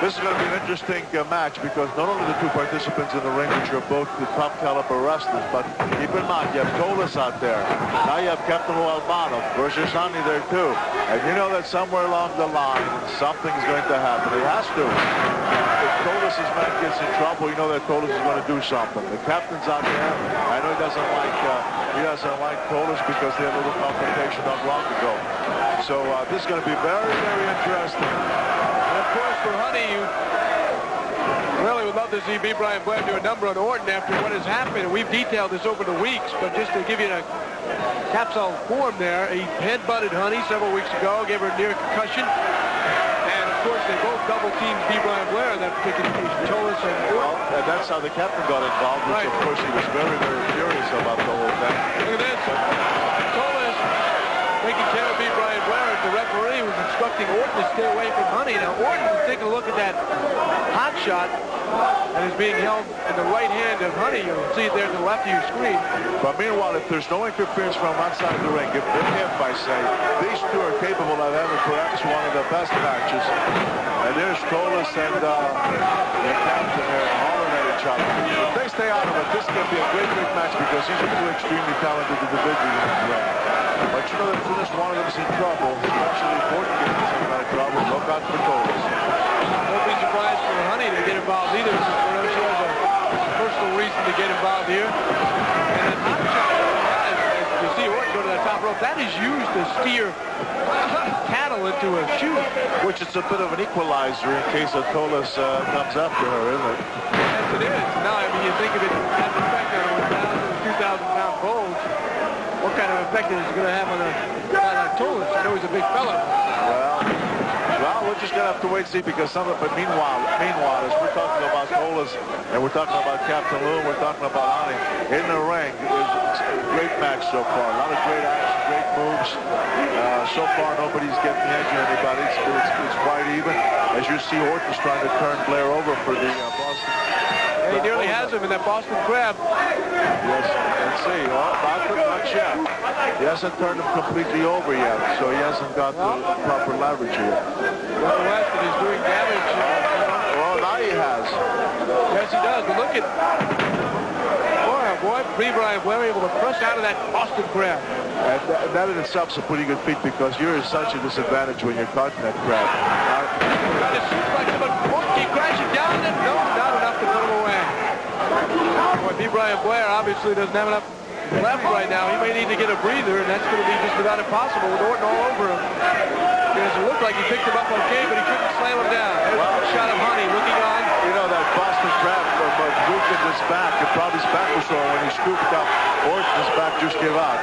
This is going to be an interesting match because not only the two participants in the ring, which are both the top caliber wrestlers, but keep in mind, you have Tolos out there. Now you have Captain Lou Albano versus Sonny there too. And you know that somewhere along the line, something's going to happen. It has to. If Tolos' man gets in trouble, you know that Tolos is going to do something. The captain's out there. I know he doesn't like Tolos because they had a little confrontation not long ago. So this is going to be very, very interesting. Of course, for Honey, you really would love to see B. Brian Blair do a number on Orton after what has happened. We've detailed this over the weeks, but just to give you a capsule form there, he head-butted Honey several weeks ago, gave her a near concussion. And, of course, they both double-teamed B. Brian Blair in that particular case, Tolos and Orton. Well, and that's how the captain got involved, which, of course, he was very, very furious about the whole thing. Look at this. Tolos taking care of B. Brian Blair as the referee was instructing Orton to stay away from Honey. Now, Orton was taking a look at that hot shot that is being held in the right hand of Honey. You'll see it there to the left of your screen. But meanwhile, if there's no interference from outside the ring, if I say, these two are capable of having perhaps one of the best matches. And there's Tolos and the captain there hollering at each other. If they stay out of it, this is going to be a great, great match because these are two extremely talented individuals in the ring. But you know that as soon as one of them is in trouble, especially if Orton gets in some kind of trouble, look out for Tolos. Don't be surprised for Honey to get involved either. She has a personal reason to get involved here. And that hot shot, as you see Orton go to the top rope, that is used to steer cattle into a chute. Which is a bit of an equalizer in case that Tolos comes after her, isn't it? Yes, it is. Now, I mean, you think of it as an effect on 1,000, 2,000-pound bulls. What kind of effect is it going to have on a guy like Tolos? I know he's a big fella. Well, we're just going to have to wait and see because but meanwhile, as we're talking about Tolos and we're talking about Captain Lou, we're talking about Honey, in the ring, it's a great match so far. A lot of great action, great moves. So far, nobody's getting the edge of anybody. It's quite even. As you see, Orton's trying to turn Blair over for the Boston. And he nearly has him in that Boston Crab. Yes, let's see. Well, not much yet. He hasn't turned him completely over yet, so he hasn't got the proper leverage yet. Nonetheless, but he's doing damage. Well, now he has. Yes, he does. But look at, boy, B. Brian Blair able to press out of that Boston Crab. And that in itself is a pretty good feat because you're at such a disadvantage when you're caught in that crab. It seems like he crashing down and no, not enough to put him away. Boy, B. Brian Blair obviously doesn't have enough left right now. He may need to get a breather, and that's going to be just about impossible with Orton all over him. Because it looked like he picked him up okay, but he couldn't slam him down. There's a shot of Honey looking on. You know, that Boston Crab moved in his back, and probably his back was sore when he scooped up. Orton's back just gave out.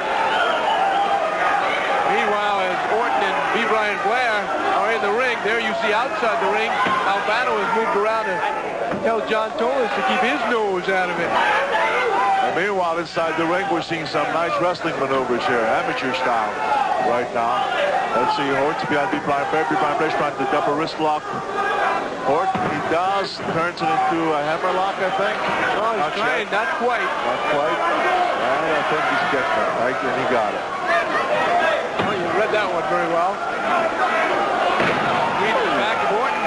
Meanwhile, as Orton and B. Brian Blair are in the ring, there you see outside the ring, Albano has moved around to tell John Tolos to keep his nose out of it. And meanwhile, inside the ring, we're seeing some nice wrestling maneuvers here, amateur style, right now. Let's see, Orton's behind B. Brian Blair. B. Brian Blair's trying to double wrist lock. Orton, he does, turns it into a hammerlock, I think. Oh, he's trying, not quite. Not quite. And I think he's getting it, right? And he got it. Well, you read that one very well. Lead to the back of Orton.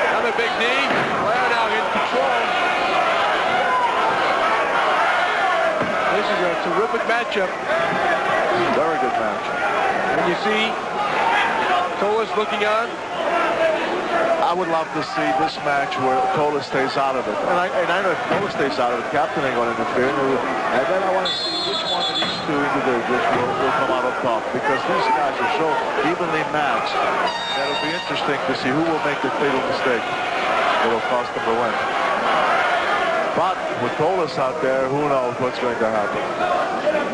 Another big knee. Blair now in control. This is a terrific matchup. Very good match. And you see Tolos looking on. I would love to see this match where Tolos stays out of it. And I know if Tolos stays out of it, Captain ain't going to interfere. And then I want to see which one of these two individuals will come out on top. Because these guys are so evenly matched that it'll be interesting to see who will make the fatal mistake. It'll cost them the win. But with Tolos out there, who knows what's going to happen.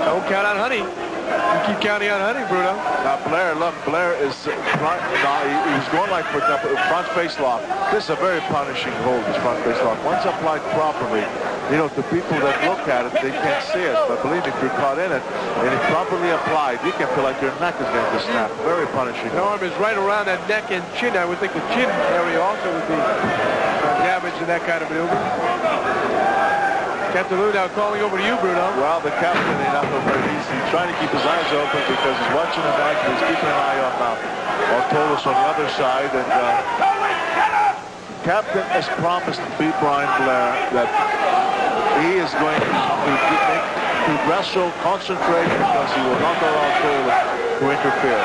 Don't count on Honey. You keep counting on Honey, Bruno. Now Blair, look, Blair is he's going like for front face lock. This is a very punishing hold, this front face lock. Once applied properly, you know, to people that look at it, they can't see it. But believe me, if you're caught in it, and it's properly applied, you can feel like your neck is going to snap. Very punishing. The arm is right around that neck and chin. I would think the chin area also would be damaged in that kind of maneuver. Captain Lou now calling over to you, Bruno. Well, the captain ain't up very easy. He's trying to keep his eyes open because he's watching the match. He's keeping an eye on Tolos on the other side. And captain has promised B. Brian Blair that he is going to wrestle, concentrate, because he will not allow Tolos to interfere.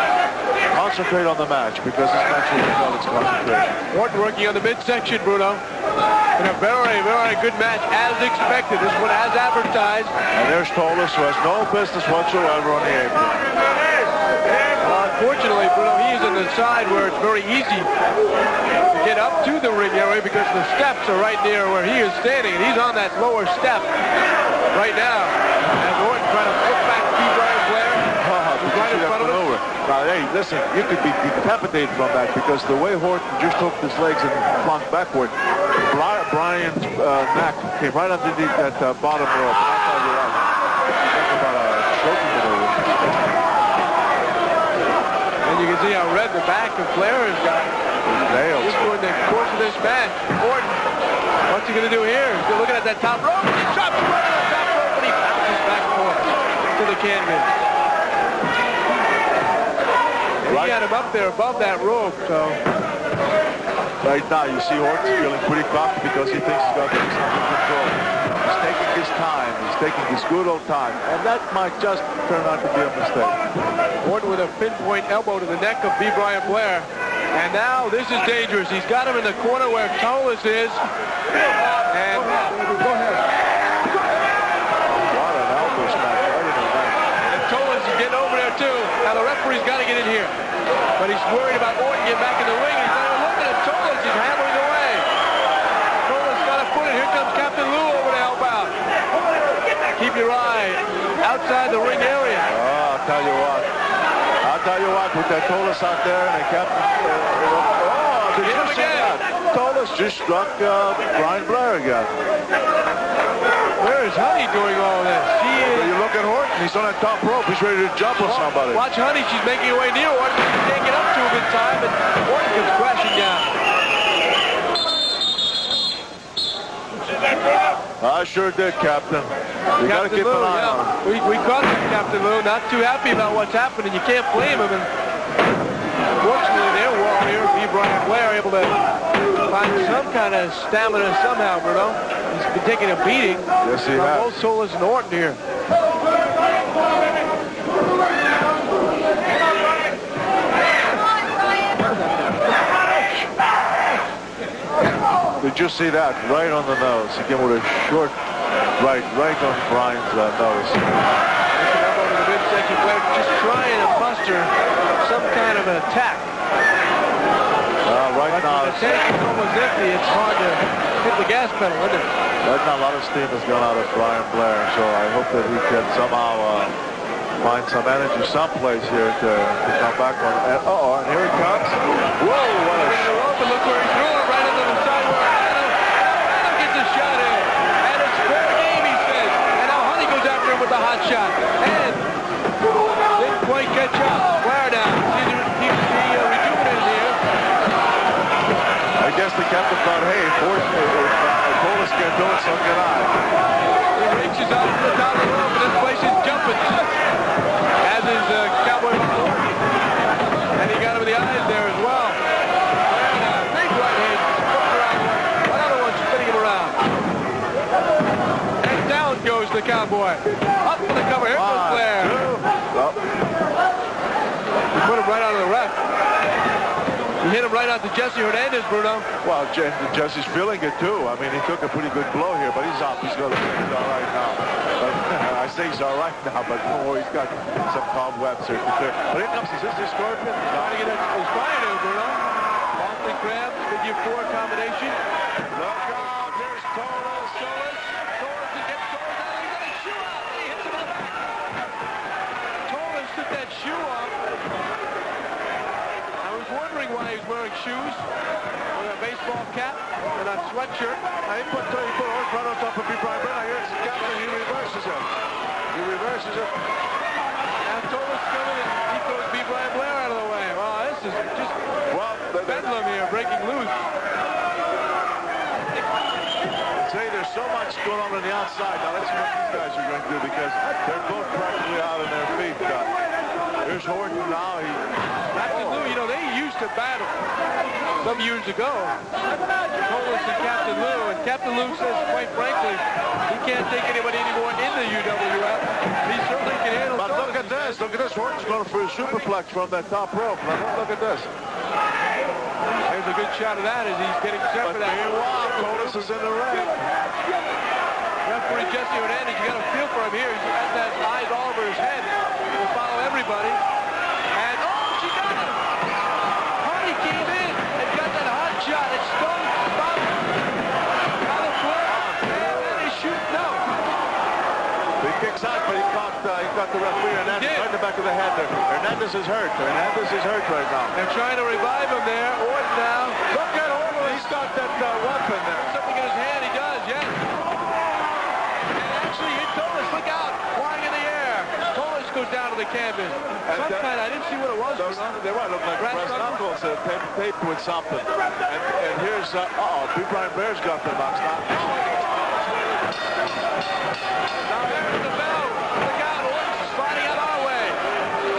Concentrate on the match, because this match will be called its concentration. Orton working on the midsection, Bruno. In a very, very good match, as expected. This one as advertised. And there's Tolos, who has no business whatsoever on the apron. Unfortunately, Bruno, he is on the side where it's very easy to get up to the ring area because the steps are right near where he is standing, and he's on that lower step right now. As Orton trying to flip back to Brian Blair. Right in front of him. Now, hey, listen, you could be decapitated from that, because the way Orton just took his legs and flung backward, Brian's neck came right underneath that bottom rope. I tell you what, talk about a choking maneuver. And you can see how red the back of Blair has got. Just during the course of this match. Orton, what's he going to do here? He's still looking at that top rope. He drops right on the top rope, and he bounces back forth to the canvas. He had him up there above that rope, so. Right now, you see Orton's feeling pretty cocky because he thinks he's got things under control. He's taking his time. He's taking his good old time. And that might just turn out to be a mistake. Orton with a pinpoint elbow to the neck of B. Brian Blair. And now this is dangerous. He's got him in the corner where Tolos is. And go ahead. What an elbow smash right in the neck. And Tolos is getting over there too. Now the referee's got to get in here. But he's worried about Orton getting back in the ring. He's not even looking at Tolos. He's hammering away. Tolos got to put it. Here comes Captain Lou over to help out. Keep your eye outside the ring area. Oh, I'll tell you what, with that Tolos out there and the captain. Did you see that? Tolos just struck Brian Blair again. Where is Honey doing all this? You look at Orton, he's on that top rope. He's ready to jump on somebody. Watch Honey, she's making her way near Orton. She can't get up to him in time, and Orton comes crashing down. I sure did, Captain. You got to keep an eye on him. We caught him, Captain Lou. Not too happy about what's happening. You can't blame him. And unfortunately, their warrior, B. Brian Blair, able to find some kind of stamina somehow, Bruno. He's been taking a beating. Yes, he has. Both Tolos and Orton here. Did you see that? Right on the nose. He came with a short right on Brian's nose. Elbow to the midsection. Blair just trying to muster some kind of an attack. Right now, the tank is almost empty. It's hard to hit the gas pedal, isn't it? Right now, a lot of steam has gone out of Brian Blair, so I hope that he can somehow find some energy someplace here to come back on. And here he comes. Whoa, what a shot. Look where he threw it, right into the side where Adam gets a shot in. And it's fair game, he says. And now Honey goes after him with the hot shot. And didn't quite catch up. Blair now. Keeps the rejuvenated here. I guess the captain thought, hey, if Tolos can't do it, so can I. He reaches out to the top of the rope, and this place is jumping. As is Cowboy Bob. And he got him in the eyes there as well. And big right hand, another one spinning him around. And down goes the Cowboy. Up for the cover. Here goes Blair. He put him right out of the ref. He hit him right out to Jesse Hernandez, Bruno. Well, Jesse's feeling it too. I mean, he took a pretty good blow here, but he's up. He's all right now. But I say he's all right now, but he's got some cobwebs here to clear. But here comes the Sister Scorpion. He's trying to, Bruno. Boston Crabs, figure 4 combination. Look out, there's Tolos. Tolos against Tolos. He's got a shoe out. He hits him in the back. Tolos took that shoe off. I was wondering why he's wearing shoes with a baseball cap and a sweatshirt. He put Orton right on top of B. Brian Blair. Here's the captain. He reverses it. Now Tolos coming and he throws B. Brian Blair out of the way. Wow, this is just bedlam here, breaking loose. Say there's so much going on the outside. Now let's see what these guys are going to do, because they're both practically out on their feet. Here's Orton now. Captain Lou, they used to battle. some years ago. Tolos and Captain Lou. And Captain Lou says, quite frankly, he can't take anybody anymore in the UWF. He certainly can handle But Tolos. look at this. Look at this. Orton's going for a superplex from that top rope. Now, look at this. There's a good shot of that as he's getting set for that. Meanwhile, Tolos is in the ring. Referee Jesse Hernandez, you got to feel for him here. He has that eyes all over his head. He'll follow everybody. And, oh, she got him. Honey came in and got that hot shot. It stung. Another Blair. And then they shoot. No. He kicks out, but he caught the referee. Hernandez right in the back of the head there. Hernandez is hurt. Hernandez is hurt right now. They're trying to revive him there. Orton now. Look at Orton. He's got that weapon there. Something in his hand. He does, yes. And actually hit Tolos. Look out. Flying in the air. Tolos goes down to the canvas. I didn't see what it was. They were looking like brass knuckles taped with something. And here's, B. Brian Blair's got the box now. Now there's the bell. Look out. Orton's sliding out our way.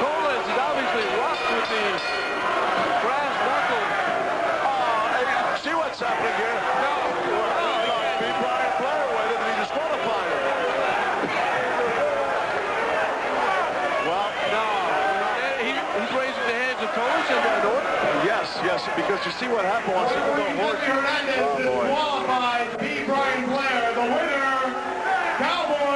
Tolos is obviously rocked with the brass knuckles. See what's happening here? No. B. Brian Blair with it, and he disqualified him. Well, No. He's raising the hands of Tolos and Orton. yes, because you see what happened once he was on Orton. Hernandez is disqualified. B. Brian Blair, the winner, Cowboy.